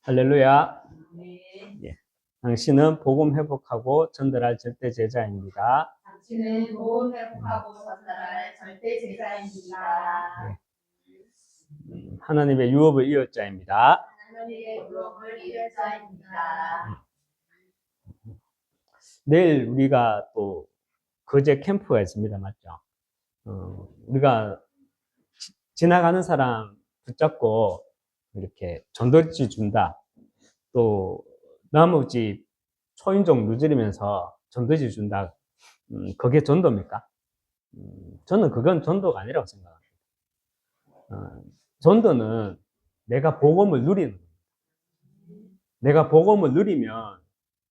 할렐루야. 네. 예. 당신은 복음 회복하고 전달할 절대 제자입니다. 당신은 복음 회복하고 전달할 절대 제자입니다. 하나님의 유업의 이어자입니다. 하나님의 유업을 이을 자입니다. 내일 우리가 또 거제 캠프가 있습니다. 맞죠? 우리가 지나가는 사람 붙잡고 이렇게 전도지 준다. 또 나머지 초인종 누지르면서 전도지 준다. 그게 전도입니까? 저는 그건 전도가 아니라고 생각합니다. 전도는 내가 복음을 누리는 겁니다. 내가 복음을 누리면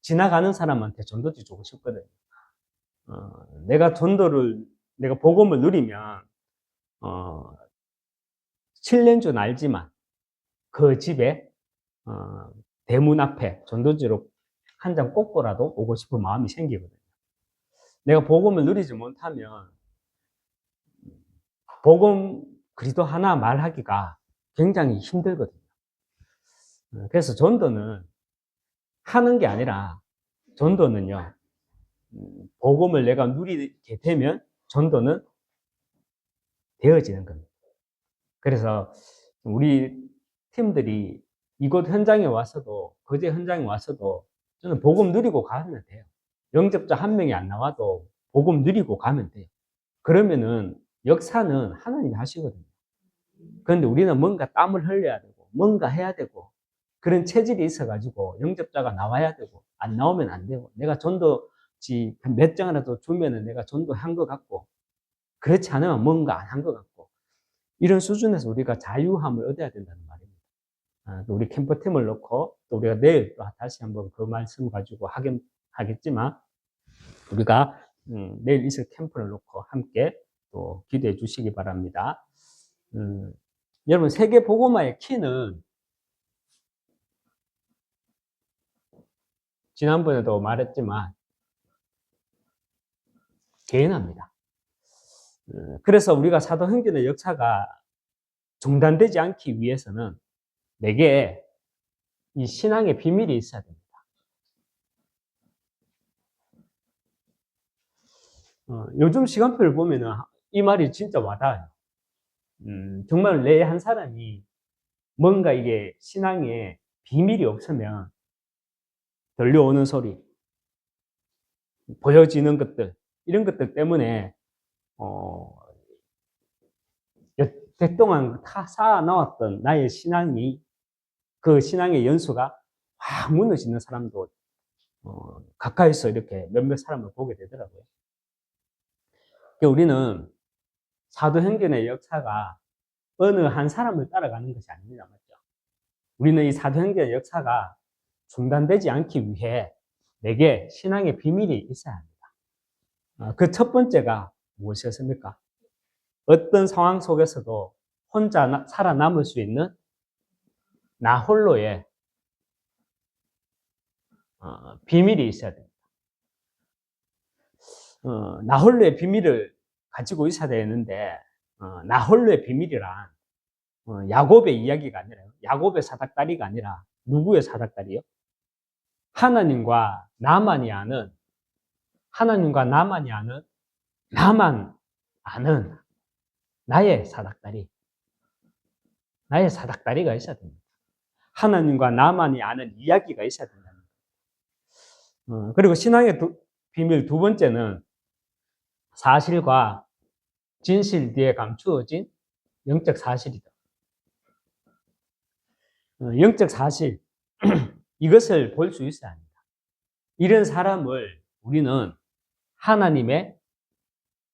지나가는 사람한테 전도지 주고 싶거든요. 내가 복음을 누리면 7년 전 알지만 그 집에 대문 앞에 전도지로 한 장 꽂고라도 오고 싶은 마음이 생기거든요. 내가 복음을 누리지 못하면 복음 그리스도 하나 말하기가 굉장히 힘들거든요. 그래서 전도는 하는 게 아니라 전도는요, 복음을 내가 누리게 되면 전도는 되어지는 겁니다. 그래서 우리 팀들이 이곳 현장에 와서도, 거제 현장에 와서도 저는 복음 누리고 가면 돼요. 영접자 한 명이 안 나와도 복음 누리고 가면 돼요. 그러면은 역사는 하나님이 하시거든요. 그런데 우리는 뭔가 땀을 흘려야 되고, 뭔가 해야 되고, 그런 체질이 있어가지고 영접자가 나와야 되고, 안 나오면 안 되고, 내가 전도지 몇 장이라도 주면은 내가 전도한 것 같고, 그렇지 않으면 뭔가 안 한 것 같고, 이런 수준에서 우리가 자유함을 얻어야 된다는 말입니다. 우리 캠프팀을 놓고, 또 우리가 내일 또 다시 한번 그 말씀 가지고 하겠지만, 우리가 내일 있을 캠프를 놓고 함께 또 기도해 주시기 바랍니다. 여러분, 세계 복음화의 키는 지난번에도 말했지만 개인합니다. 그래서 우리가 사도행전의 역사가 중단되지 않기 위해서는 내게 이 신앙의 비밀이 있어야 됩니다. 요즘 시간표를 보면은 이 말이 진짜 와닿아요. 정말 내 한 사람이 뭔가 이게 신앙에 비밀이 없으면 들려오는 소리, 보여지는 것들, 이런 것들 때문에 여태 동안 쌓아나왔던 나의 신앙이, 그 신앙의 연수가 확 무너지는 사람도 가까이서 이렇게 몇몇 사람을 보게 되더라고요. 우리는 사도행전의 역사가 어느 한 사람을 따라가는 것이 아닙니다. 맞죠? 우리는 이 사도행전의 역사가 중단되지 않기 위해 내게 신앙의 비밀이 있어야 합니다. 그 첫 번째가 무엇이었습니까? 어떤 상황 속에서도 혼자 살아남을 수 있는 나 홀로의 비밀이 있어야 됩니다. 나 홀로의 비밀을 가지고 있어야 되는데, 나 홀로의 비밀이란 야곱의 이야기가 아니라요. 야곱의 사닥다리가 아니라 누구의 사닥다리요? 하나님과 나만이 아는, 나만 아는 나의 사닥다리. 나의 사닥다리가 있어야 됩니다. 하나님과 나만이 아는 이야기가 있어야 된다는 거예요. 그리고 신앙의 비밀 두 번째는 사실과 진실 뒤에 감추어진 영적 사실이다. 영적 사실, 이것을 볼 수 있어야 합니다. 이런 사람을 우리는 하나님의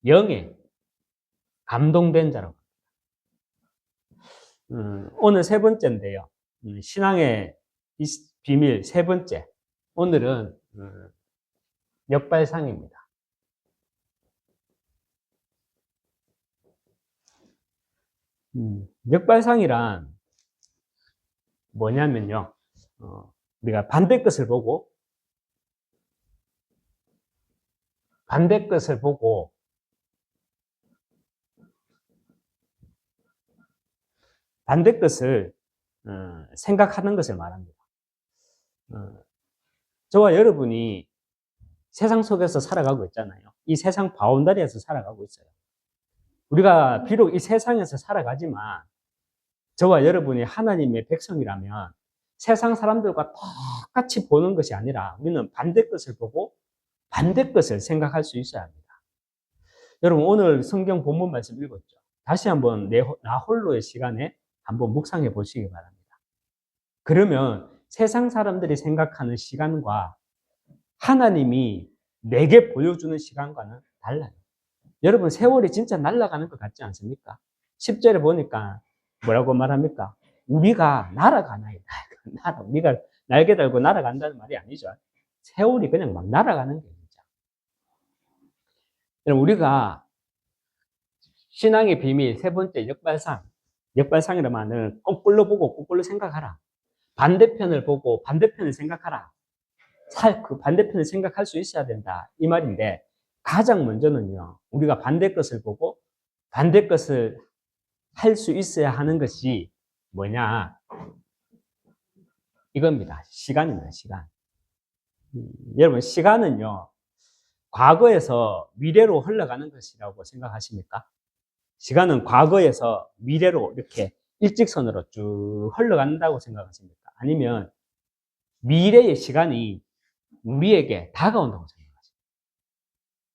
영에 감동된 자라고 합니다. 오늘 세 번째인데요. 신앙의 비밀 세 번째. 오늘은 역발상입니다. 역발상이란 뭐냐면요. 우리가 반대 것을 보고 반대 것을 생각하는 것을 말합니다. 저와 여러분이 세상 속에서 살아가고 있잖아요. 이 세상 바운다리에서 살아가고 있어요. 우리가 비록 이 세상에서 살아가지만 저와 여러분이 하나님의 백성이라면 세상 사람들과 똑같이 보는 것이 아니라 우리는 반대 것을 보고 반대 것을 생각할 수 있어야 합니다. 여러분 오늘 성경 본문 말씀 읽었죠? 다시 한번 나 홀로의 시간에 한번 묵상해 보시기 바랍니다. 그러면 세상 사람들이 생각하는 시간과 하나님이 내게 보여주는 시간과는 달라요. 여러분 세월이 진짜 날아가는 것 같지 않습니까? 10절에 보니까 뭐라고 말합니까? 우리가 날아가나이다. 우리가 날개 달고 날아간다는 말이 아니죠. 세월이 그냥 막 날아가는 게 진짜. 여러분 우리가 신앙의 비밀 세 번째 역발상. 역발상이라는 말은 거꾸로 보고 거꾸로 생각하라. 반대편을 보고 반대편을 생각하라. 그 반대편을 생각할 수 있어야 된다. 이 말인데 가장 먼저는요. 우리가 반대 것을 보고 반대 것을 할 수 있어야 하는 것이 뭐냐? 이겁니다. 시간입니다. 시간. 여러분 시간은요. 과거에서 미래로 흘러가는 것이라고 생각하십니까? 시간은 과거에서 미래로 이렇게 일직선으로 쭉 흘러간다고 생각하십니까? 아니면 미래의 시간이 우리에게 다가온다고 생각하십니까?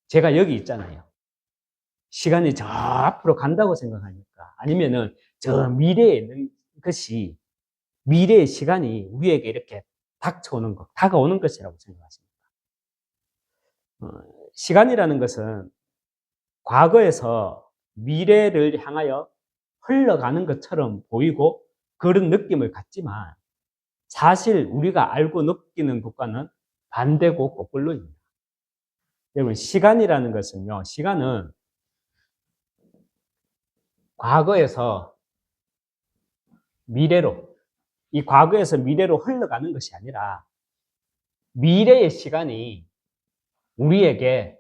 제가 여기 있잖아요. 시간이 저 앞으로 간다고 생각하니까 아니면은 저 미래에 있는 것이 미래의 시간이 우리에게 이렇게 닥쳐오는 것, 다가오는 것이라고 생각하십니까? 시간이라는 것은 과거에서 미래를 향하여 흘러가는 것처럼 보이고 그런 느낌을 갖지만 사실 우리가 알고 느끼는 것과는 반대고 거꾸로입니다. 여러분 시간이라는 것은요. 시간은 과거에서 미래로 이 과거에서 미래로 흘러가는 것이 아니라 미래의 시간이 우리에게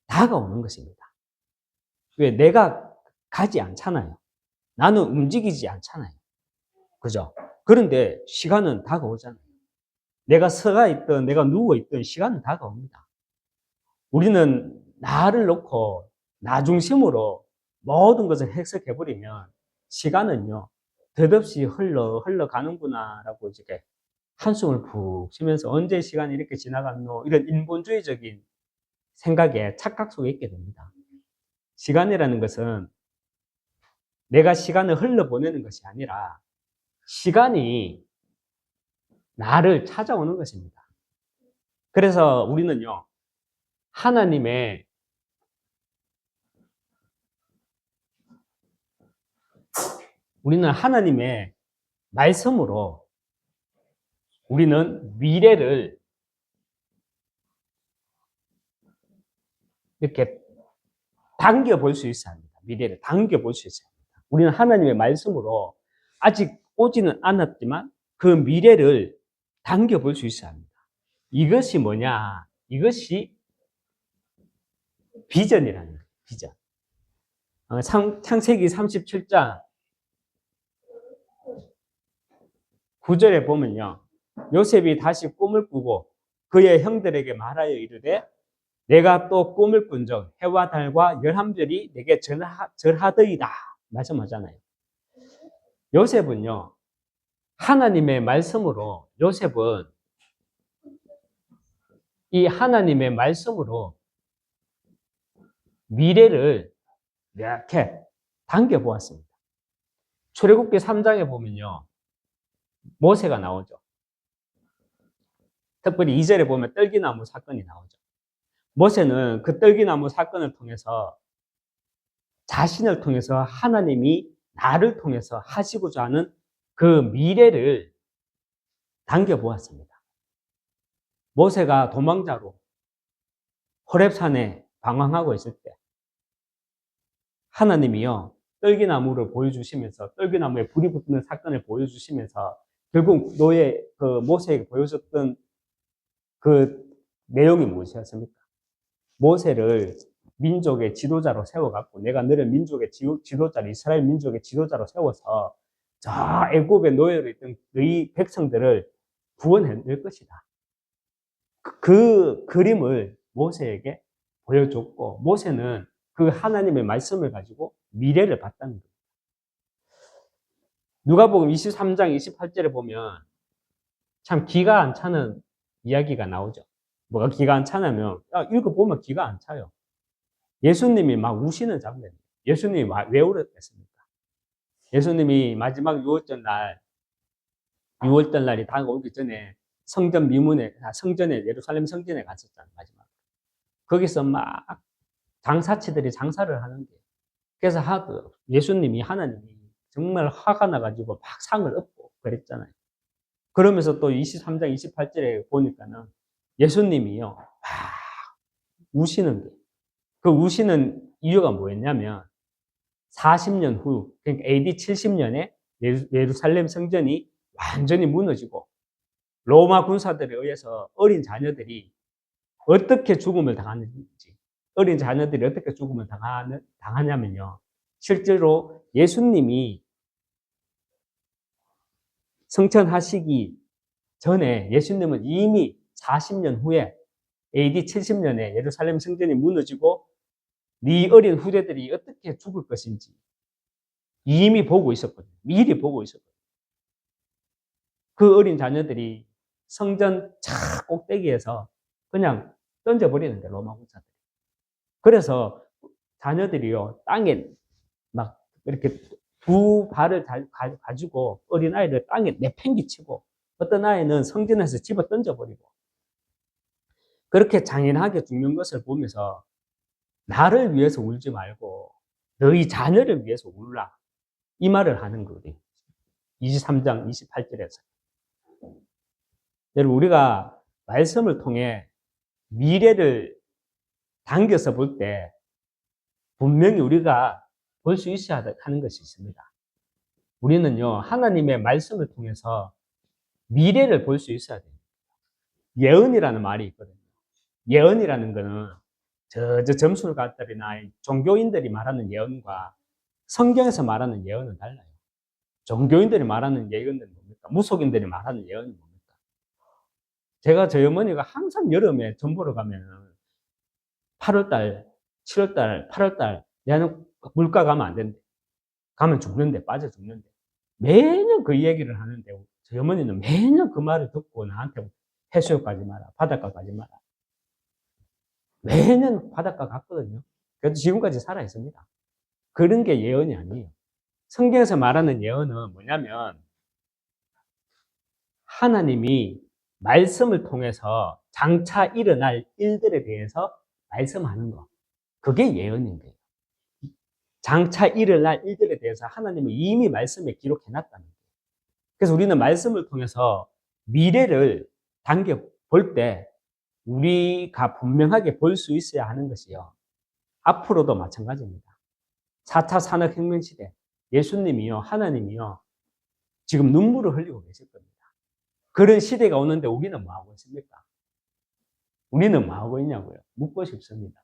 다가오는 것입니다. 왜? 내가 가지 않잖아요. 나는 움직이지 않잖아요. 그죠? 그런데 시간은 다가오잖아요. 내가 서가 있든 내가 누워 있든 시간은 다가옵니다. 우리는 나를 놓고 나 중심으로 모든 것을 해석해버리면 시간은요, 덧없이 흘러가는구나라고 이렇게 한숨을 푹 쉬면서 언제 시간이 이렇게 지나갔노? 이런 인본주의적인 생각에 착각 속에 있게 됩니다. 시간이라는 것은 내가 시간을 흘러보내는 것이 아니라 시간이 나를 찾아오는 것입니다. 그래서 우리는요, 하나님의 말씀으로 우리는 미래를 이렇게 당겨볼 수 있어야 합니다. 미래를 당겨볼 수 있어야 합니다. 우리는 하나님의 말씀으로 아직 오지는 않았지만 그 미래를 당겨볼 수 있어야 합니다. 이것이 뭐냐? 이것이 비전이라는 거예요. 비전. 창세기 37장 9절에 보면요. 요셉이 다시 꿈을 꾸고 그의 형들에게 말하여 이르되 내가 또 꿈을 꾼 적 해와 달과 11별이 내게 절하더이다 말씀하잖아요. 요셉은요. 하나님의 말씀으로 요셉은 이 하나님의 말씀으로 미래를 이렇게 당겨보았습니다. 출애굽기 3장에 보면요. 모세가 나오죠. 특별히 2절에 보면 떨기나무 사건이 나오죠. 모세는 그 떨기나무 사건을 통해서 자신을 통해서 하나님이 나를 통해서 하시고자 하는 그 미래를 당겨보았습니다. 모세가 도망자로 호렙산에 방황하고 있을 때 하나님이요 떨기나무를 보여주시면서 떨기나무에 불이 붙는 사건을 보여주시면서 결국 모세에게 보여줬던 그 내용이 무엇이었습니까? 모세를 민족의 지도자로 세워갖고 내가 너를 민족의 지도자로 이스라엘 민족의 지도자로 세워서 저 애굽의 노예로 있던 너희 백성들을 구원해낼 것이다. 그 그림을 모세에게 보여줬고 모세는 그 하나님의 말씀을 가지고 미래를 봤다는 거예요. 누가복음 23장 28절에 보면 참 기가 안 차는 이야기가 나오죠. 뭐가 기가 안 차냐면 읽어보면 기가 안 차요. 예수님이 막 우시는 장면. 예수님이 왜 울었겠습니까? 예수님이 마지막 6월절 날이 다가오기 전에 성전에 예루살렘 성전에 갔었잖아요. 마지막. 거기서 막 장사치들이 장사를 하는 게. 그래서 예수님이 하나님이 정말 화가 나가지고 막 상을 엎고 그랬잖아요. 그러면서 또 23장 28절에 보니까는 예수님이요 막 우시는 게. 그 우시는 이유가 뭐였냐면 40년 후, 그러니까 AD 70년에 예루살렘 성전이 완전히 무너지고 로마 군사들에 의해서 어린 자녀들이 어떻게 죽음을 당하는지, 어린 자녀들이 어떻게 죽음을 당하냐면요. 실제로 예수님이 성천하시기 전에 예수님은 이미 40년 후에 AD 70년에 예루살렘 성전이 무너지고 네 어린 후대들이 어떻게 죽을 것인지 이미 보고 있었거든요. 미리 보고 있었거든요. 그 어린 자녀들이 성전 차 꼭대기에서 그냥 던져버리는데 로마 군사들이. 그래서 자녀들이요 땅에 막 이렇게 두 발을 가지고 어린아이를 땅에 내팽개치고 어떤 아이는 성전에서 집어 던져버리고 그렇게 잔인하게 죽는 것을 보면서 나를 위해서 울지 말고 너희 자녀를 위해서 울라. 이 말을 하는 거예요. 23장 28절에서. 여러분 우리가 말씀을 통해 미래를 당겨서 볼 때 분명히 우리가 볼 수 있어야 하는 것이 있습니다. 우리는요 하나님의 말씀을 통해서 미래를 볼 수 있어야 돼요. 예언이라는 말이 있거든요. 예언이라는 거는 저 점술가들이나 종교인들이 말하는 예언과 성경에서 말하는 예언은 달라요. 종교인들이 말하는 예언은 뭡니까? 무속인들이 말하는 예언은 뭡니까? 제가 저희 어머니가 항상 여름에 전 보러 가면 8월달, 7월달, 8월달 얘는 물가 가면 안 된대. 가면 죽는데, 빠져 죽는데. 매년 그 얘기를 하는데 저희 어머니는 매년 그 말을 듣고 나한테 해수욕 가지 마라, 바닷가 가지 마라. 매년 바닷가 갔거든요. 그래도 지금까지 살아 있습니다. 그런 게 예언이 아니에요. 성경에서 말하는 예언은 뭐냐면 하나님이 말씀을 통해서 장차 일어날 일들에 대해서 말씀하는 거. 그게 예언인 거예요. 장차 일어날 일들에 대해서 하나님은 이미 말씀에 기록해놨다는 거예요. 그래서 우리는 말씀을 통해서 미래를 당겨 볼 때 우리가 분명하게 볼 수 있어야 하는 것이요. 앞으로도 마찬가지입니다. 4차 산업혁명 시대, 예수님이요, 하나님이요, 지금 눈물을 흘리고 계실 겁니다. 그런 시대가 오는데 우리는 뭐하고 있습니까? 우리는 뭐하고 있냐고요? 묻고 싶습니다.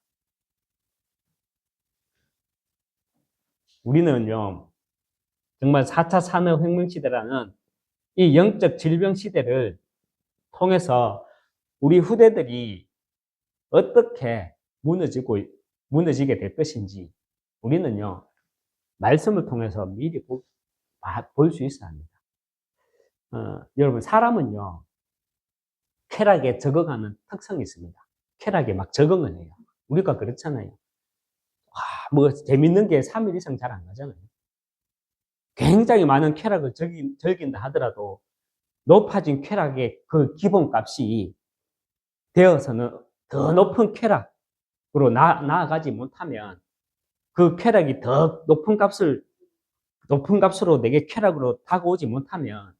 우리는요, 정말 4차 산업혁명 시대라는 이 영적 질병 시대를 통해서 우리 후대들이 어떻게 무너지게 될 것인지 우리는요, 말씀을 통해서 미리 볼 수 있어야 합니다. 여러분, 사람은요, 쾌락에 적응하는 특성이 있습니다. 쾌락에 막 적응을 해요. 우리가 그렇잖아요. 뭐, 재밌는 게 3일 이상 잘 안 가잖아요. 굉장히 많은 쾌락을 즐긴다 하더라도 높아진 쾌락의 그 기본값이 되어서는 더 높은 쾌락으로 나아가지 못하면 그 쾌락이 더 높은 값으로 내게 쾌락으로 다가오지 못하면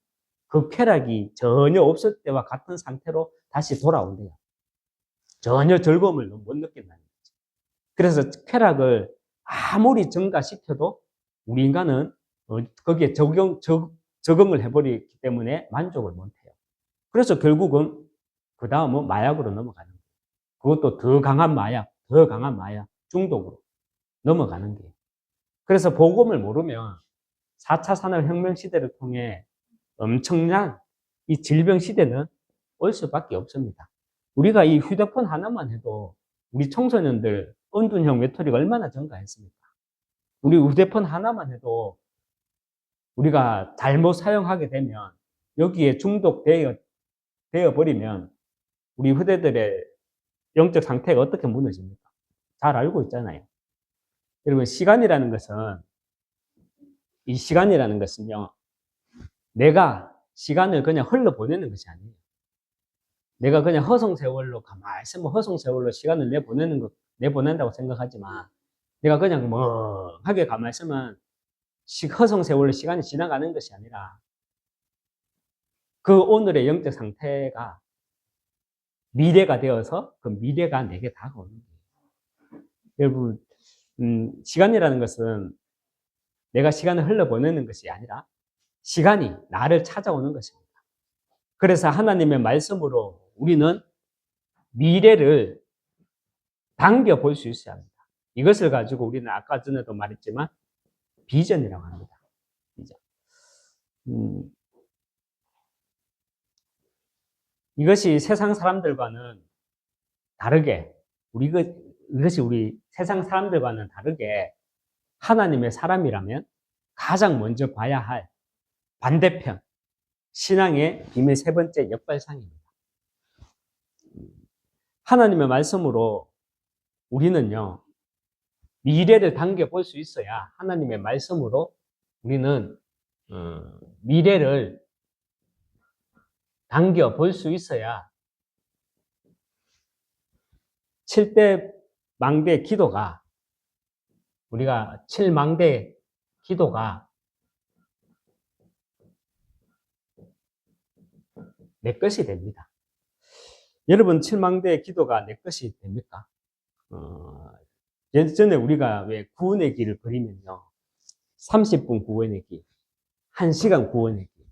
그 쾌락이 전혀 없을 때와 같은 상태로 다시 돌아온대요. 전혀 즐거움을 못 느낀다는 거죠. 그래서 쾌락을 아무리 증가시켜도 우리 인간은 거기에 적응을 해버리기 때문에 만족을 못해요. 그래서 결국은 그 다음은 마약으로 넘어가는 거예요. 그것도 더 강한 마약, 더 강한 마약. 중독으로 넘어가는 거예요. 그래서 복음을 모르면 4차 산업혁명 시대를 통해 엄청난 이 질병 시대는 올 수밖에 없습니다. 우리가 이 휴대폰 하나만 해도 우리 청소년들 은둔형 외톨이가 얼마나 증가했습니까? 우리 휴대폰 하나만 해도 우리가 잘못 사용하게 되면 여기에 중독되어 버리면 우리 후대들의 영적 상태가 어떻게 무너집니까? 잘 알고 있잖아요. 여러분, 이 시간이라는 것은요, 내가 시간을 그냥 흘러보내는 것이 아니에요. 내가 그냥 허송세월로 가만히 있으면 허송세월로 시간을 내보낸다고 생각하지만, 내가 그냥 멍하게 가만히 있으면 허송세월로 시간이 지나가는 것이 아니라, 그 오늘의 영적 상태가 미래가 되어서 그 미래가 내게 다가오는 거예요. 여러분, 시간이라는 것은 내가 시간을 흘러보내는 것이 아니라 시간이 나를 찾아오는 것입니다. 그래서 하나님의 말씀으로 우리는 미래를 당겨볼 수 있어야 합니다. 이것을 가지고 우리는 아까 전에도 말했지만 비전이라고 합니다. 비전. 이것이 세상 사람들과는 다르게, 이것이 우리 세상 사람들과는 다르게 하나님의 사람이라면 가장 먼저 봐야 할 반대편, 신앙의 비밀 세 번째 역발상입니다. 하나님의 말씀으로 우리는요, 미래를 당겨볼 수 있어야 하나님의 말씀으로 우리는 미래를 당겨볼 수 있어야 7대 망대 기도가 우리가 7망대 기도가 내 것이 됩니다. 여러분, 7망대 기도가 내 것이 됩니까? 예전에 우리가 왜 구원의 길을 그리면요, 30분 구원의 길, 1시간 구원의 길,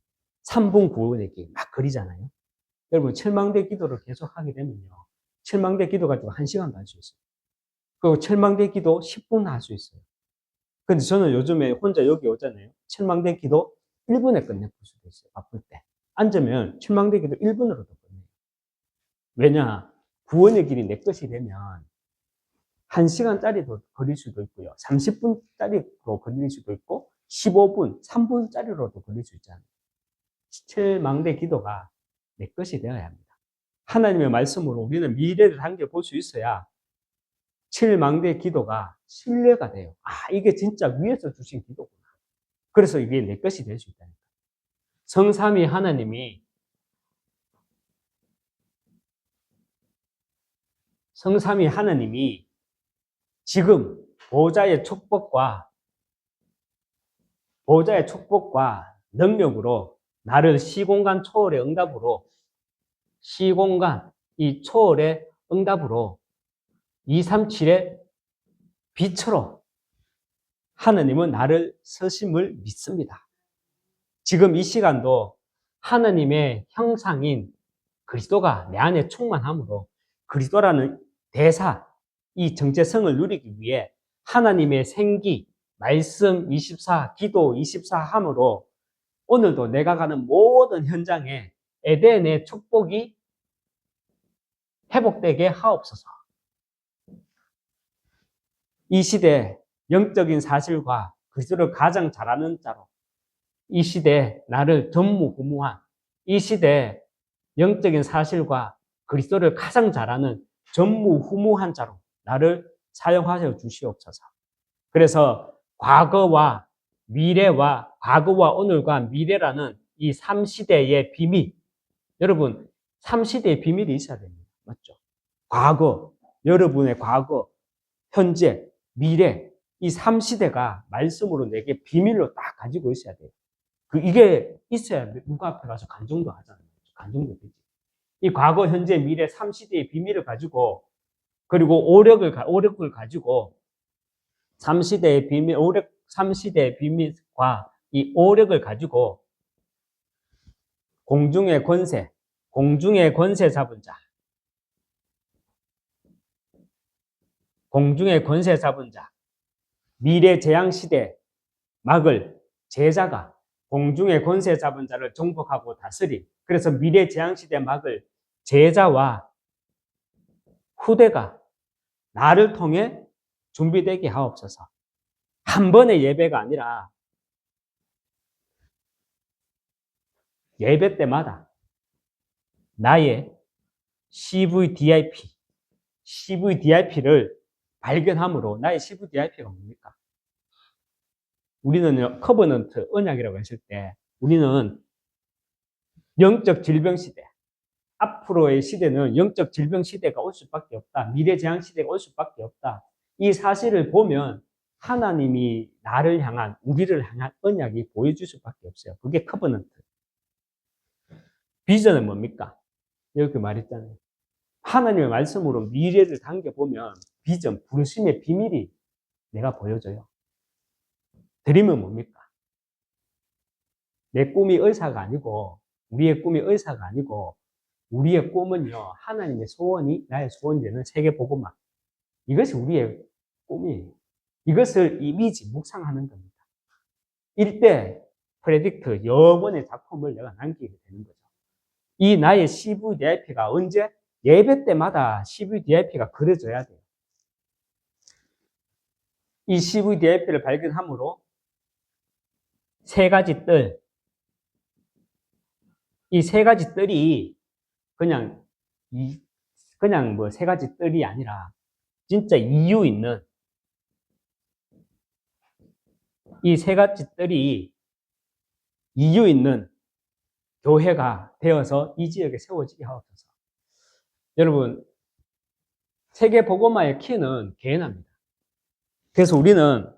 3분 구원의 길 막 그리잖아요. 여러분, 7망대 기도를 계속 하게 되면요, 7망대 기도 가지고 1시간도 할 수 있어요. 그리고 7망대 기도 10분 할 수 있어요. 근데 저는 요즘에 혼자 여기 오잖아요. 7망대 기도 1분에 끝낼 수도 있어요. 바쁠 때. 앉으면 7망대 기도 1분으로도 끝내요. 왜냐? 구원의 길이 내 것이 되면 1시간짜리도 그릴 수도 있고요. 30분짜리로 그릴 수도 있고 15분, 3분짜리로도 그릴 수 있잖아요. 7망대 기도가 내 것이 되어야 합니다. 하나님의 말씀으로 우리는 미래를 당겨볼 수 있어야 7망대 기도가 신뢰가 돼요. 아, 이게 진짜 위에서 주신 기도구나. 그래서 이게 내 것이 될 수 있다니까. 성삼위 하나님이 지금 보호자의 축복과 능력으로 나를 시공간 초월의 응답으로 237의 빛으로 하나님은 나를 서심을 믿습니다. 지금 이 시간도 하나님의 형상인 그리스도가 내 안에 충만함으로 그리스도라는 대사, 이 정체성을 누리기 위해 하나님의 생기, 말씀 24, 기도 24 함으로 오늘도 내가 가는 모든 현장에 에덴의 축복이 회복되게 하옵소서. 이 시대 영적인 사실과 그리스도를 가장 잘 아는 자로, 이 시대 나를 전무후무한, 이 시대 영적인 사실과 그리스도를 가장 잘 아는 전무후무한 자로 나를 사용하여 주시옵소서. 그래서 과거와 오늘과 미래라는 이 3시대의 비밀, 여러분 3시대의 비밀이 있어야 됩니다. 맞죠? 과거, 여러분의 과거, 현재, 미래, 이 3시대가 말씀으로 내게 비밀로 딱 가지고 있어야 돼요. 이게 있어야 누가 앞에 가서 간증도 하잖아요. 간증도 되지. 이 과거, 현재, 미래 3시대의 비밀을 가지고, 그리고 오력을 가지고 3시대의 비밀과 이 오력을 가지고 공중의 권세 잡은 자, 공중의 권세 잡은 자, 미래 재앙 시대 막을 제자가 공중의 권세 잡은 자를 정복하고 다스리. 그래서 미래 재앙 시대 막을 제자와 후대가 나를 통해 준비되게 하옵소서. 한 번의 예배가 아니라 예배 때마다 나의 CVDIP를 발견함으로. 나의 CVDIP가 뭡니까? 우리는 커버넌트, 언약이라고 했을 때 우리는 영적 질병 시대, 앞으로의 시대는 영적 질병 시대가 올 수밖에 없다. 미래 재앙 시대가 올 수밖에 없다. 이 사실을 보면 하나님이 나를 향한, 우리를 향한 언약이 보여줄 수밖에 없어요. 그게 커버넌트. 비전은 뭡니까? 이렇게 말했잖아요. 하나님의 말씀으로 미래를 당겨보면 비전, 부르심의 비밀이 내가 보여줘요. 드림은 뭡니까? 내 꿈이 의사가 아니고, 우리의 꿈이 의사가 아니고, 우리의 꿈은요, 하나님의 소원이 나의 소원이 되는 세계복음화. 이것이 우리의 꿈이에요. 이것을 이미지, 묵상하는 겁니다. 이때 프레딕트, 영원의 작품을 내가 남기게 되는 거죠. 이 나의 CVDIP가 언제? 예배 때마다 CVDIP가 그려져야 돼요. 이 CVDIP를 발견함으로 세 가지 뜰, 이 세 가지 뜰이 그냥 뭐 세 가지 뜰이 아니라 진짜 이유 있는, 이 세 가지 뜰이 이유 있는 교회가 되어서 이 지역에 세워지게 하옵소서. 여러분, 세계 복음화의 키는 개인합니다. 그래서 우리는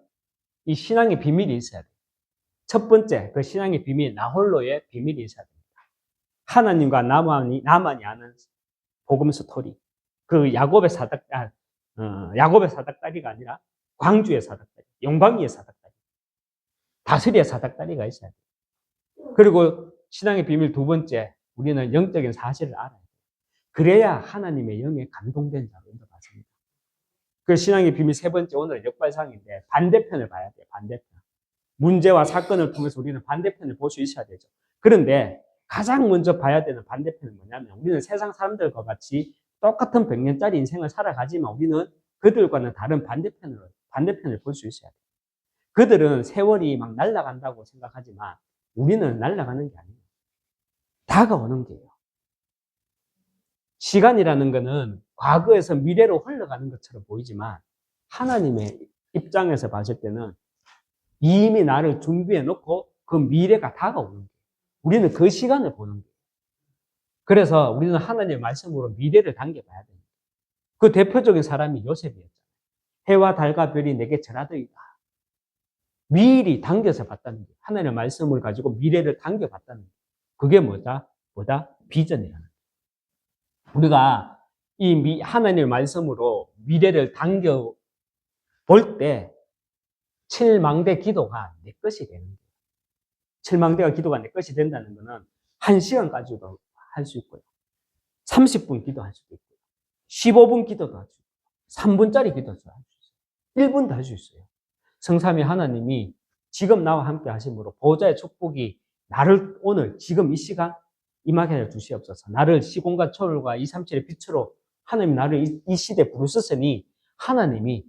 이 신앙의 비밀이 있어야 돼요. 첫 번째, 그 신앙의 비밀, 나 홀로의 비밀이 있어야 됩니다. 하나님과 나만이 아는 복음 스토리. 그 야곱의 사닥다리가 아니라 광주의 사닥다리, 영광이의 사닥다리, 다스리의 사닥다리가 있어야 돼요. 그리고 신앙의 비밀 두 번째, 우리는 영적인 사실을 알아야 돼요. 그래야 하나님의 영에 감동된 자로 인도받습니다. 그 신앙의 비밀 세 번째, 오늘 역발상인데 반대편을 봐야 돼요. 반대편. 문제와 사건을 통해서 우리는 반대편을 볼 수 있어야 되죠. 그런데 가장 먼저 봐야 되는 반대편은 뭐냐면, 우리는 세상 사람들과 같이 똑같은 100년짜리 인생을 살아가지만 우리는 그들과는 다른 반대편을 볼 수 있어야 돼요. 그들은 세월이 막 날아간다고 생각하지만 우리는 날아가는 게 아니에요. 다가오는 게예요. 시간이라는 거는 과거에서 미래로 흘러가는 것처럼 보이지만 하나님의 입장에서 봤을 때는 이미 나를 준비해 놓고 그 미래가 다가오는 거예요. 우리는 그 시간을 보는 거예요. 그래서 우리는 하나님의 말씀으로 미래를 당겨봐야 돼요. 그 대표적인 사람이 요셉이었잖아요. 해와 달과 별이 내게 절하더이다. 미리 당겨서 봤다는 거예요. 하나님의 말씀을 가지고 미래를 당겨봤다는 거예요. 그게 뭐다? 비전이라는 거예요. 우리가 이 하나님의 말씀으로 미래를 당겨 볼 때 7망대 기도가 내 것이 되는 거예요. 7망대가 기도가 내 것이 된다는 것은 1시간까지도 할 수 있고요. 30분 기도할 수도 있고요. 15분 기도도 할 수 있고요. 3분짜리 기도도 할 수 있어요. 1분도 할 수 있어요. 성삼위 하나님이 지금 나와 함께 하심으로 보호자의 축복이 나를 오늘 지금 이 시간 임하게 하여 주시옵소서. 나를 시공간 초월과 237의 빛으로 하나님이 나를 이 시대에 부르셨으니 하나님의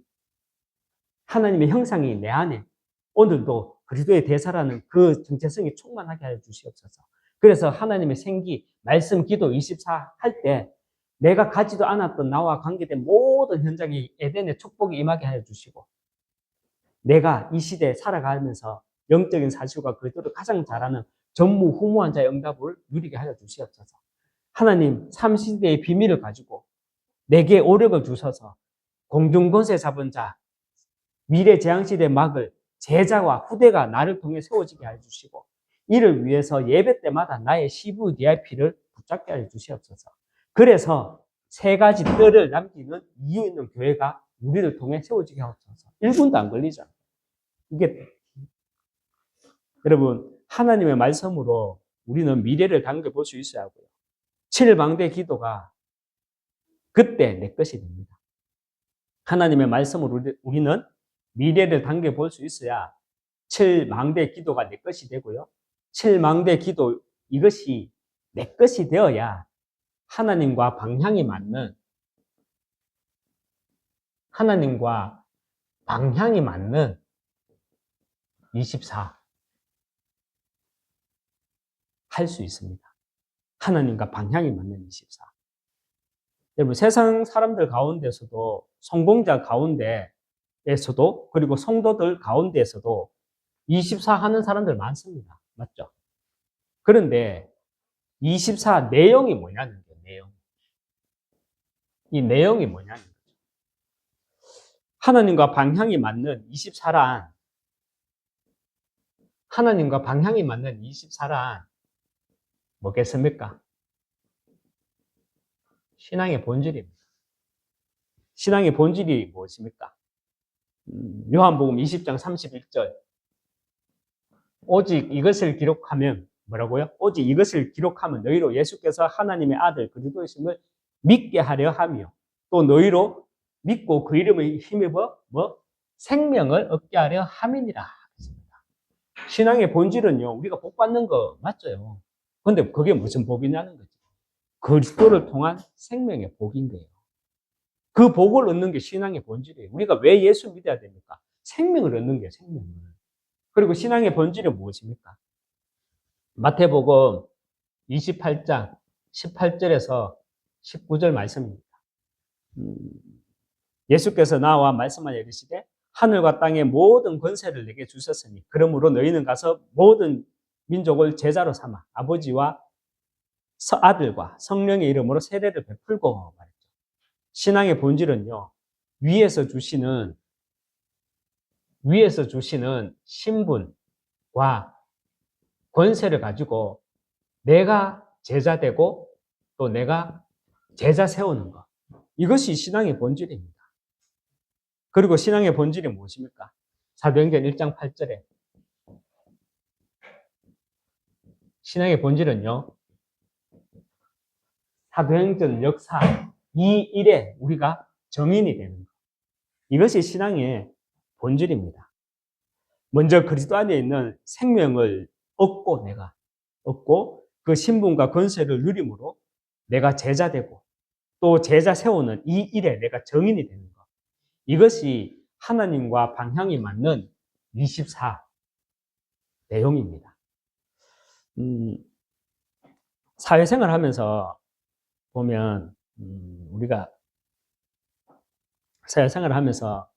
형상이 내 안에 오늘도 그리스도의 대사라는 그 정체성이 충만하게 하여 주시옵소서. 그래서 하나님의 생기, 말씀, 기도 24 할 때 내가 가지도 않았던 나와 관계된 모든 현장에 에덴의 축복이 임하게 하여 주시고, 내가 이 시대에 살아가면서 영적인 사실과 그리스도를 가장 잘하는 전무후무한 자의 응답을 누리게 하여 주시옵소서. 하나님, 3시대의 비밀을 가지고 내게 오력을 주셔서 공중권세 잡은 자, 미래 재앙시대의 막을 제자와 후대가 나를 통해 세워지게 해주시고, 이를 위해서 예배 때마다 나의 CVDIP를 붙잡게 하여 주시옵소서. 그래서 세 가지 뜰을 남기는 이유 있는 교회가 우리를 통해 세워지게 하옵소서. 1분도 안 걸리잖아요. 이게 여러분, 하나님의 말씀으로 우리는 미래를 당겨볼 수 있어야 하고요. 7망대 기도가 그때 내 것이 됩니다. 하나님의 말씀으로 우리는 미래를 당겨볼 수 있어야 7망대 기도가 내 것이 되고요. 7망대 기도 이것이 내 것이 되어야 하나님과 방향이 맞는 24 할 수 있습니다. 하나님과 방향이 맞는 24. 여러분, 세상 사람들 가운데서도 성공자 가운데에서도 그리고 성도들 가운데에서도 24 하는 사람들 많습니다. 맞죠? 그런데 24 내용이 뭐냐는 거예요. 내용. 이 내용이 뭐냐는 거죠. 하나님과 방향이 맞는 24란 하나님과 방향이 맞는 24란 뭐겠습니까? 신앙의 본질입니다. 신앙의 본질이 무엇입니까? 요한복음 20장 31절. 오직 이것을 기록하면 뭐라고요? 오직 이것을 기록하면 너희로 예수께서 하나님의 아들 그리스도이심을 믿게 하려 하며 또 너희로 믿고 그 이름을 힘입어 생명을 얻게 하려 함이니라. 신앙의 본질은요, 우리가 복 받는 거 맞죠? 근데 그게 무슨 복이냐는 거죠. 그리스도를 통한 생명의 복인 거예요. 그 복을 얻는 게 신앙의 본질이에요. 우리가 왜 예수 믿어야 됩니까? 생명을 얻는 게 생명을. 그리고 신앙의 본질은 무엇입니까? 마태복음 28장 18절에서 19절 말씀입니다. 예수께서 나와 말씀하여 이르시되 하늘과 땅의 모든 권세를 내게 주셨으니 그러므로 너희는 가서 모든 민족을 제자로 삼아 아버지와 아들과 성령의 이름으로 세례를 베풀고 말했죠. 신앙의 본질은요, 위에서 주시는 신분과 권세를 가지고 내가 제자 되고 또 내가 제자 세우는 것. 이것이 신앙의 본질입니다. 그리고 신앙의 본질이 무엇입니까? 사도행전 1장 8절에 신앙의 본질은요, 사도행전 역사 이 일에 우리가 정인이 되는 것. 이것이 신앙의 본질입니다. 먼저 그리스도 안에 있는 생명을 얻고 그 신분과 권세를 누림으로 내가 제자 되고 또 제자 세우는 이 일에 내가 정인이 되는 것. 이것이 하나님과 방향이 맞는 24 내용입니다. 사회생활 하면서 보면 우리가 사회생활 하면서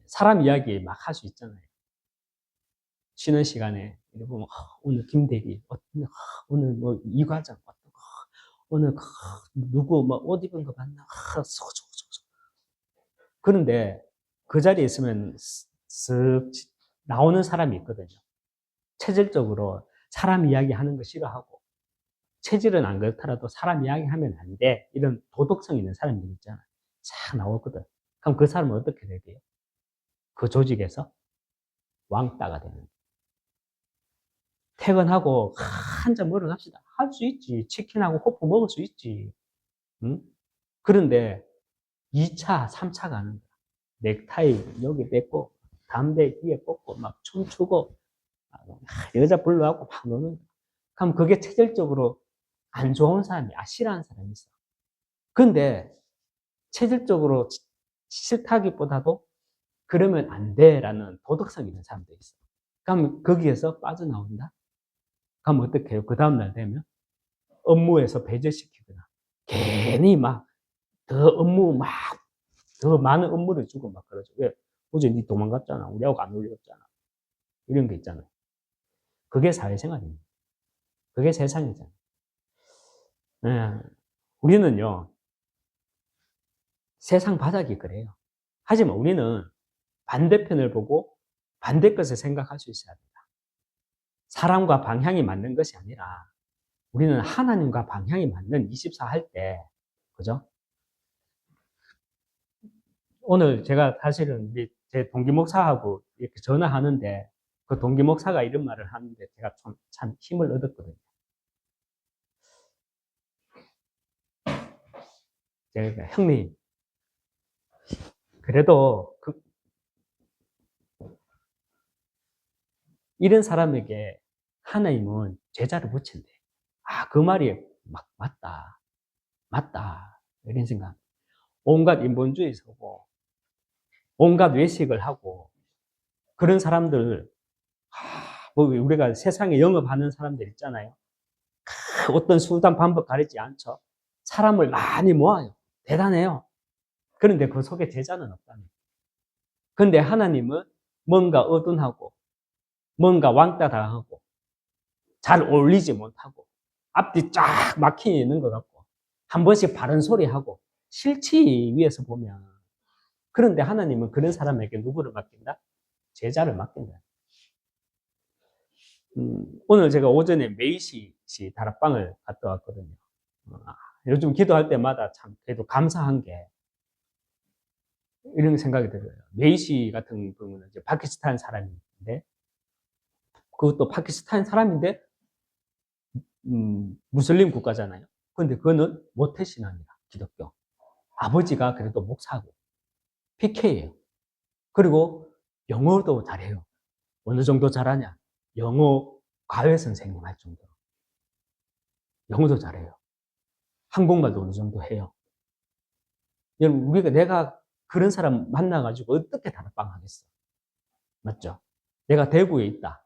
사람 이야기 막 할 수 있잖아요. 쉬는 시간에 보면 오늘 김대리 오늘 뭐 이 과장 오늘 누구 뭐 옷 입은 거 봤나 그런데 그 자리에 있으면 쓱 나오는 사람이 있거든요. 체질적으로 사람 이야기 하는 거 싫어하고 체질은 안 그렇더라도 사람 이야기 하면 안 돼. 이런 도덕성 있는 사람들 있잖아요. 싹 나오거든. 그럼 그 사람은 어떻게 되게요? 그 조직에서 왕따가 되는 거예요. 퇴근하고 한잔 먹으러 갑시다. 할 수 있지. 치킨하고 호프 먹을 수 있지. 응? 그런데 2차, 3차 가는 거야. 넥타이 여기 뺏고 담배 뒤에 꽂고 막 춤추고 여자 불러갖고 막 노는 거야. 그럼 그게 체질적으로 안 좋은 사람이 싫어하는 사람이 있어. 근데 체질적으로 싫다기보다도 그러면 안 돼라는 도덕성 있는 사람도 있어. 그럼 거기에서 빠져나온다? 그럼 어떻게 해요? 그 다음날 되면 업무에서 배제시키거나 괜히 막 더 많은 업무를 주고 막 그러죠. 왜? 어제 니 도망갔잖아. 우리하고 안 어울렸잖아. 이런 게 있잖아요. 그게 사회생활입니다. 그게 세상이잖아요. 네. 우리는요, 세상 바닥이 그래요. 하지만 우리는 반대편을 보고 반대 것을 생각할 수 있어야 합니다. 사람과 방향이 맞는 것이 아니라 우리는 하나님과 방향이 맞는 24 할 때, 그죠? 오늘 제가 사실은 제 동기 목사하고 이렇게 전화하는데 그 동기 목사가 이런 말을 하는데 제가 참 힘을 얻었거든요. 제가 형님, 그래도 이런 사람에게 하나님은 제자를 붙인대. 아, 그 말이 맞다. 이런 생각. 온갖 인본주의 서고, 온갖 외식을 하고, 그런 사람들, 뭐 우리가 세상에 영업하는 사람들 있잖아요. 어떤 수단 방법 가리지 않죠. 사람을 많이 모아요. 대단해요. 그런데 그 속에 제자는 없답니다. 그런데 하나님은 뭔가 어둔하고, 뭔가 왕따 당하고, 잘 어울리지 못하고, 앞뒤 쫙 막혀 있는 것 같고, 한 번씩 바른 소리 하고, 싫지, 위에서 보면. 그런데 하나님은 그런 사람에게 누구를 맡긴다? 제자를 맡긴다. 오늘 제가 오전에 메이시 씨 다락방을 갔다 왔거든요. 요즘 기도할 때마다 참 그래도 감사한 게 이런 생각이 들어요. 메이시 같은 경우는 이제 파키스탄 사람인데, 그것도 파키스탄 사람인데, 무슬림 국가잖아요. 그런데 그거는 모태 신앙이다, 기독교. 아버지가 그래도 목사고, PK예요. 그리고 영어도 잘해요. 어느 정도 잘하냐? 영어 과외 선생님 할 정도로. 영어도 잘해요. 한국말도 어느 정도 해요. 여러분, 내가 그런 사람 만나가지고 어떻게 다락방 하겠어? 맞죠? 내가 대구에 있다.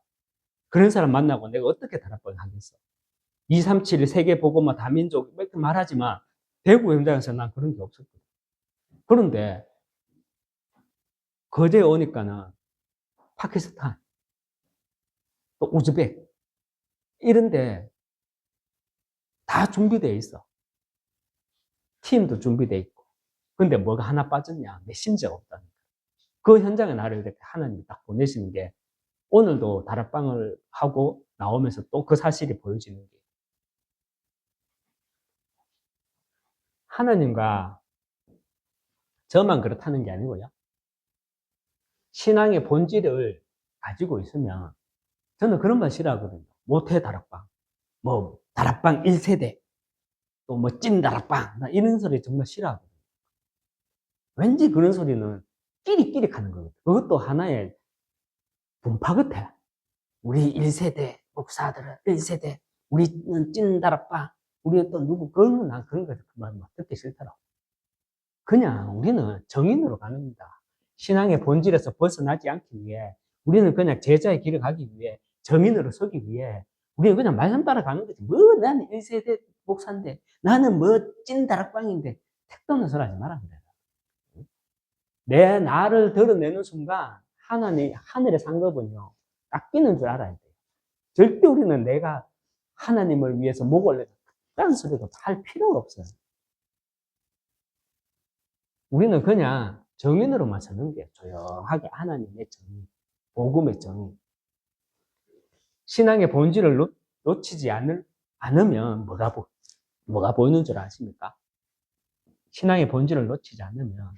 그런 사람 만나고 내가 어떻게 다락방 하겠어? 237 세계 보고마 다민족 이렇게 말하지만 대구 현장에서 난 그런 게 없었거든. 그런데 거제에 오니까는 파키스탄, 또 우즈벡 이런데 다 준비되어 있어. 팀도 준비되어 있고. 근데 뭐가 하나 빠졌냐? 메신저가 없다는 거야. 그 현장에 나를 이렇게 하나님이 딱 보내시는 게 오늘도 다락방을 하고 나오면서 또 그 사실이 보여지는 게 하나님과 저만 그렇다는 게 아니고요. 신앙의 본질을 가지고 있으면 저는 그런 말 싫어하거든요. 모태 다락방, 뭐 다락방 1세대, 또 뭐 찐 다락방, 나 이런 소리 정말 싫어하거든요. 왠지 그런 소리는 끼리끼리 하는 거거든요. 그것도 하나의 분파 같아. 우리 1세대 목사들은 1세대, 우리는 찐 다락방, 우리 또 누구 그러면 난 그런 거 그만 듣기 싫더라고. 그냥 우리는 정인으로 가는 겁니다. 신앙의 본질에서 벗어나지 않기 위해 우리는 그냥 제자의 길을 가기 위해 정인으로 서기 위해 우리는 그냥 말씀 따라가는 거지. 뭐 나는 1세대 목사인데 나는 뭐 찐 다락방인데 택도 없는 소리 하지 말아 그래. 내 나를 드러내는 순간 하나님 하늘의 상급은요 깎이는 줄 알아야 돼요. 절대 우리는 내가 하나님을 위해서 목 올려서 그딴 소리도 할 필요가 없어요. 우리는 그냥 정인으로만 서는 게 조용하게 하나님의 정의, 복음의 정의. 신앙의 본질을 놓치지 않으면 뭐가 보이는 줄 아십니까? 신앙의 본질을 놓치지 않으면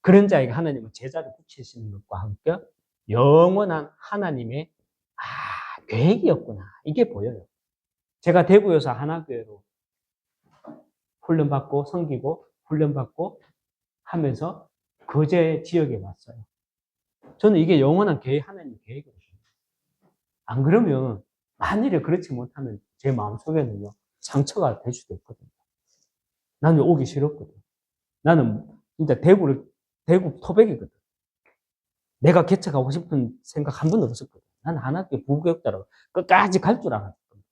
그런 자에게 하나님은 제자를 붙이시는 것과 함께 영원한 하나님의 계획이었구나. 이게 보여요. 제가 대구에서 하나교회로 훈련받고 섬기고 훈련받고 하면서 거제 지역에 왔어요. 저는 이게 영원한 계획, 하나님의 계획이거든요. 안 그러면 만일에 그렇지 못하면 제 마음속에는요 상처가 될 수도 있거든요. 나는 오기 싫었거든. 나는 진짜 대구 토백이거든. 내가 개척하고 싶은 생각 한 번도 없었거든. 나는 하나님께 부교육자로 끝까지 갈 줄 알았거든.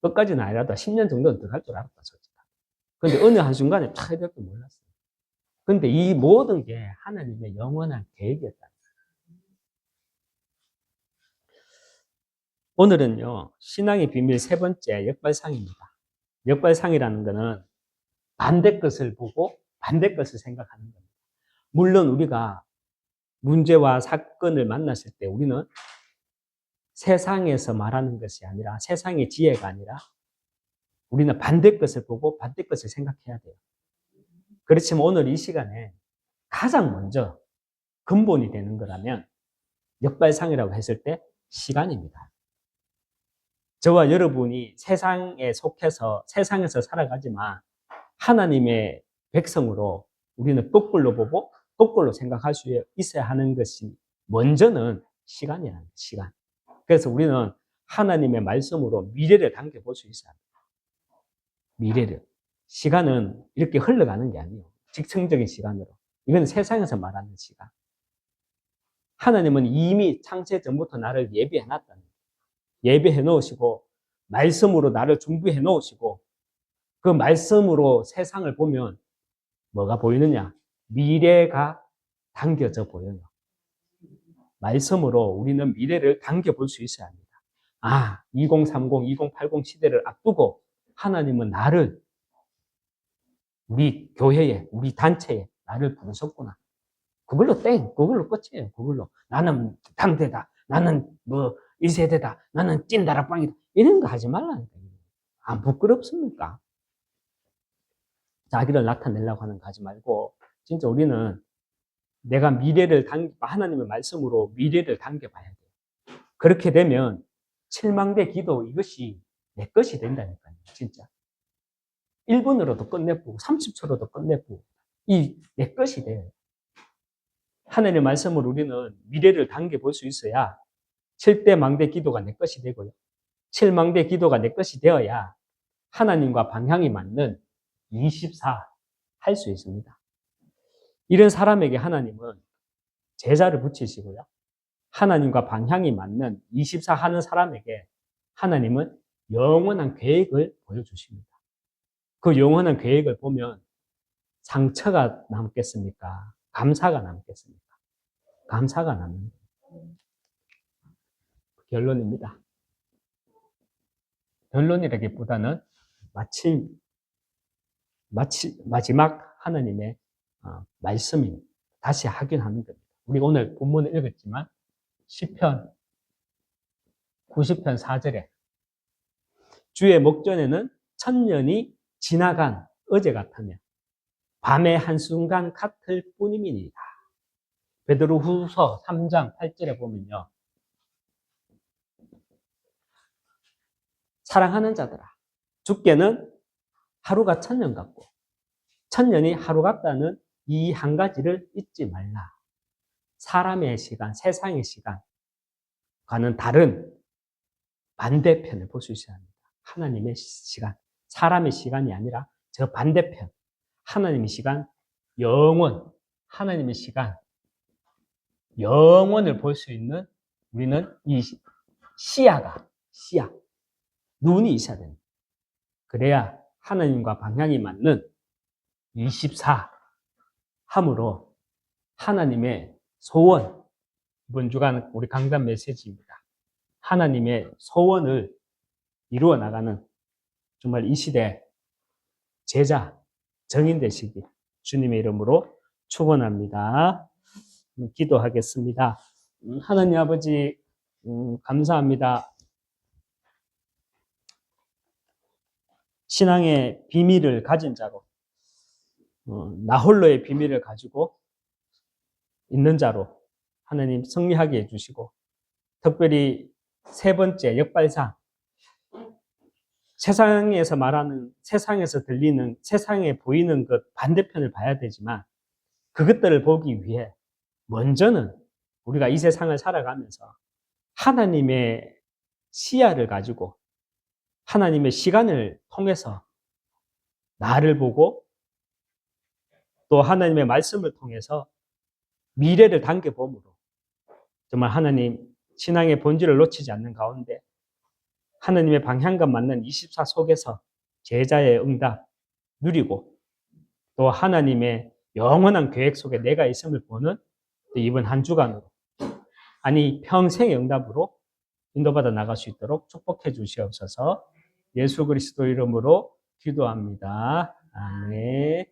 끝까지는 아니라도 10년 정도는 더 갈 줄 알았다, 솔직히. 근데 어느 한순간에 탁 해야 될 줄 몰랐어. 근데 이 모든 게 하나님의 영원한 계획이었다. 오늘은요, 신앙의 비밀 세 번째 역발상입니다. 역발상이라는 것은 반대 것을 보고 반대 것을 생각하는 겁니다. 물론 우리가 문제와 사건을 만났을 때 우리는 세상에서 말하는 것이 아니라 세상의 지혜가 아니라 우리는 반대 것을 보고 반대 것을 생각해야 돼요. 그렇지만 오늘 이 시간에 가장 먼저 근본이 되는 거라면 역발상이라고 했을 때 시간입니다. 저와 여러분이 세상에 속해서 세상에서 살아가지만 하나님의 백성으로 우리는 거꾸로 보고 거꾸로 생각할 수 있어야 하는 것이 먼저는 시간이라는 거예요. 시간. 그래서 우리는 하나님의 말씀으로 미래를 당겨볼 수 있어야 합니다. 미래를. 시간은 이렇게 흘러가는 게 아니에요. 직성적인 시간으로. 이건 세상에서 말하는 시간. 하나님은 이미 창세 전부터 나를 예비해 놨다는 거예요. 예비해 놓으시고 말씀으로 나를 준비해 놓으시고 그 말씀으로 세상을 보면 뭐가 보이느냐? 미래가 당겨져 보여요. 말씀으로 우리는 미래를 당겨볼 수 있어야 합니다. 2030, 2080 시대를 앞두고 하나님은 나를 우리 교회에, 우리 단체에 나를 부르셨구나. 그걸로 그걸로 끝이에요. 그걸로. 나는 당대다. 나는 이 세대다. 나는 찐다락방이다. 이런 거 하지 말라니까. 안 부끄럽습니까? 자기를 나타내려고 하는 거 하지 말고, 진짜 우리는 내가 하나님의 말씀으로 미래를 당겨봐야 돼요. 그렇게 되면 7망대 기도 이것이 내 것이 된다니까요. 진짜. 1분으로도 끝내고 30초로도 끝내고 내 것이 돼요. 하나님의 말씀으로 우리는 미래를 당겨볼 수 있어야 7대 망대 기도가 내 것이 되고요. 7망대 기도가 내 것이 되어야 하나님과 방향이 맞는 24 할 수 있습니다. 이런 사람에게 하나님은 제자를 붙이시고요. 하나님과 방향이 맞는 24 하는 사람에게 하나님은 영원한 계획을 보여주십니다. 그 영원한 계획을 보면 상처가 남겠습니까? 감사가 남겠습니까? 감사가 남는 결론입니다. 결론이라기보다는 마지막 하나님의 말씀이 다시 확인하는 겁니다. 우리가 오늘 본문을 읽었지만 시편 90편 4절에 주의 목전에는 천년이 지나간 어제 같으며 밤의 한순간 같을 뿐임이니라. 베드로후서 3장 8절에 보면요. 사랑하는 자들아, 주께는 하루가 천년 같고 천년이 하루 같다는 이 한 가지를 잊지 말라. 사람의 시간, 세상의 시간과는 다른 반대편을 볼 수 있어야 합니다. 하나님의 시간, 사람의 시간이 아니라 저 반대편, 하나님의 시간, 영원, 하나님의 시간, 영원을 볼 수 있는 우리는 이 시야, 눈이 있어야 됩니다. 그래야 하나님과 방향이 맞는 24 함으로 하나님의 소원, 이번 주간 우리 강단 메시지입니다. 하나님의 소원을 이루어 나가는 정말 이 시대 제자, 정인 되시기 주님의 이름으로 축원합니다. 기도하겠습니다. 하나님 아버지 감사합니다. 신앙의 비밀을 가진 자로 나 홀로의 비밀을 가지고 있는 자로 하나님 승리하게 해주시고 특별히 세 번째 역발상 세상에서 들리는 세상에 보이는 것 반대편을 봐야 되지만 그것들을 보기 위해 먼저는 우리가 이 세상을 살아가면서 하나님의 시야를 가지고 하나님의 시간을 통해서 나를 보고 또 하나님의 말씀을 통해서 미래를 당겨봄으로 정말 하나님 신앙의 본질을 놓치지 않는 가운데 하나님의 방향과 맞는 24 속에서 제자의 응답 누리고 또 하나님의 영원한 계획 속에 내가 있음을 보는 이번 한 주간으로 아니 평생의 응답으로 인도받아 나갈 수 있도록 축복해 주시옵소서. 예수 그리스도 이름으로 기도합니다. 아멘.